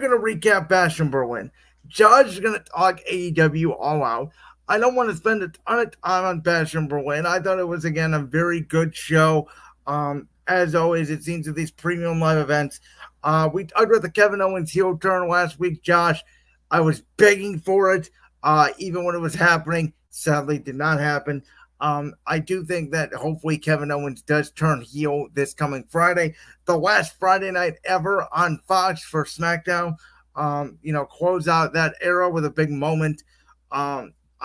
going to recap Bash in Berlin. Josh is going to talk AEW All Out. I don't want to spend a ton of time on Bash in Berlin. I thought it was, again, a very good show. As always, it seems with these premium live events. We talked about the Kevin Owens heel turn last week, Josh. I was begging for it, even when it was happening. Sadly, it did not happen. I do think that hopefully Kevin Owens does turn heel this coming Friday, the last Friday night ever on Fox for SmackDown. Close out that era with a big moment.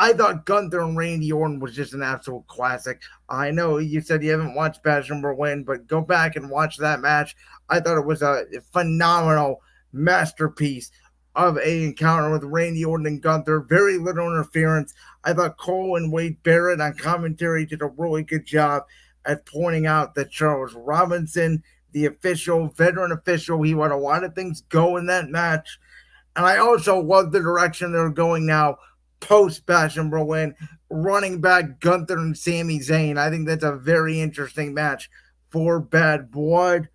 I thought Gunther and Randy Orton was just an absolute classic. I know you said you haven't watched Bash in Berlin, but go back and watch that match. I thought it was a phenomenal masterpiece of a encounter with Randy Orton and Gunther. Very little interference. I thought Cole and Wade Barrett on commentary did a really good job at pointing out that Charles Robinson, the official, veteran official, he let a lot of things go in that match. And I also love the direction they're going now post Bash in Berlin, running back Gunther and Sami Zayn. I think that's a very interesting match for Bad Blood.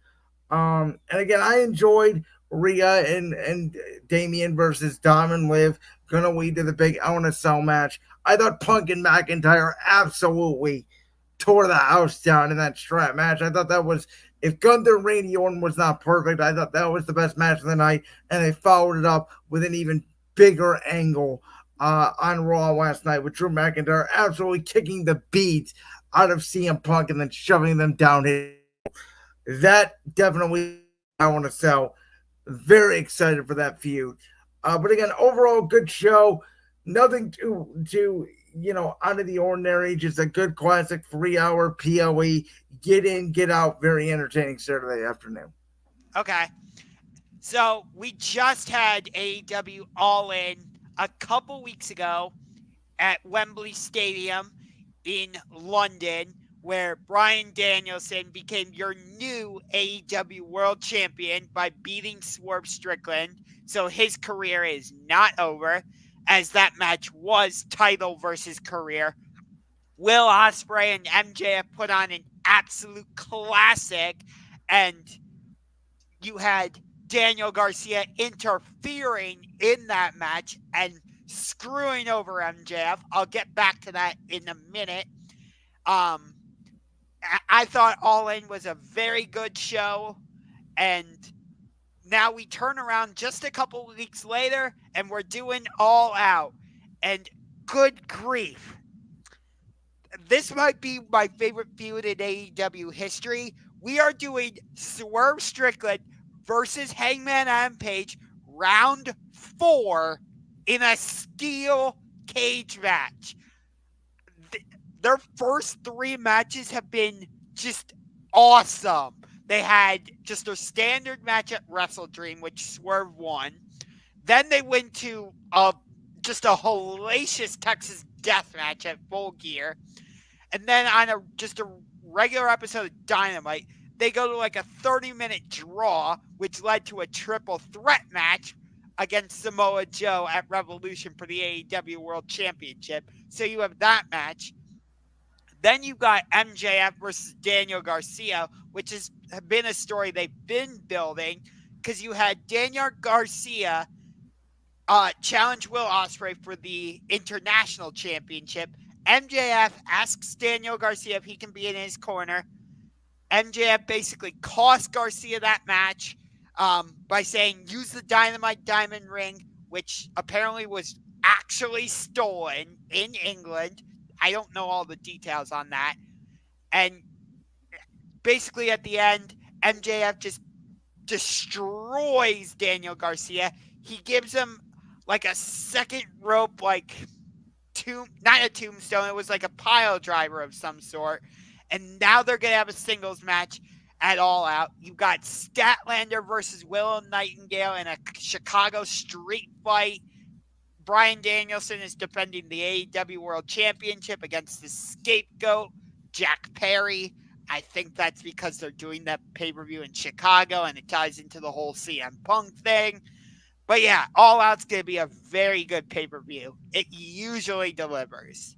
And again, I enjoyed Rhea and Damian versus Dom and Liv. Gonna lead to the big Hell in a Cell match. I thought Punk and McIntyre absolutely tore the house down in that strap match. I thought that was, if Gunther and Randy Orton was not perfect, I thought that was the best match of the night. And they followed it up with an even bigger angle on Raw last night with Drew McIntyre absolutely kicking the beads out of CM Punk and then shoving them down his. That definitely I want to sell. Very excited for that feud. But again, overall good show. Nothing too out of the ordinary. Just a good classic 3-hour PLE. Get in, get out. Very entertaining Saturday afternoon. Okay. So we just had AEW All In a couple weeks ago at Wembley Stadium in London, where Bryan Danielson became your new AEW World Champion by beating Swerve Strickland. So his career is not over, as that match was title versus career. Will Ospreay and MJF put on an absolute classic, and you had Daniel Garcia interfering in that match and screwing over MJF. I'll get back to that in a minute. I thought All In was a very good show, and now we turn around just a couple weeks later and we're doing All Out. And good grief, this might be my favorite feud in AEW history. We are doing Swerve Strickland versus Hangman Adam Page round 4 in a steel cage match. Their first 3 matches have been just awesome. They had just a standard match at Wrestle Dream, which Swerve won. Then they went to just a hellacious Texas death match at Full Gear. And then on just a regular episode of Dynamite, they go to like a 30-minute draw, which led to a triple threat match against Samoa Joe at Revolution for the AEW World Championship. So you have that match. Then you got MJF versus Daniel Garcia, which has been a story they've been building, because you had Daniel Garcia challenge Will Ospreay for the International Championship. MJF asks Daniel Garcia if he can be in his corner. MJF basically cost Garcia that match by saying, use the Dynamite Diamond Ring, which apparently was actually stolen in England. I don't know all the details on that. And basically at the end, MJF just destroys Daniel Garcia. He gives him like a second rope, not a tombstone. It was like a pile driver of some sort. And now they're going to have a singles match at All Out. You got Statlander versus Willow Nightingale in a Chicago street fight. Bryan Danielson is defending the AEW World Championship against the scapegoat, Jack Perry. I think that's because they're doing that pay-per-view in Chicago, and it ties into the whole CM Punk thing. But yeah, All Out's going to be a very good pay-per-view. It usually delivers.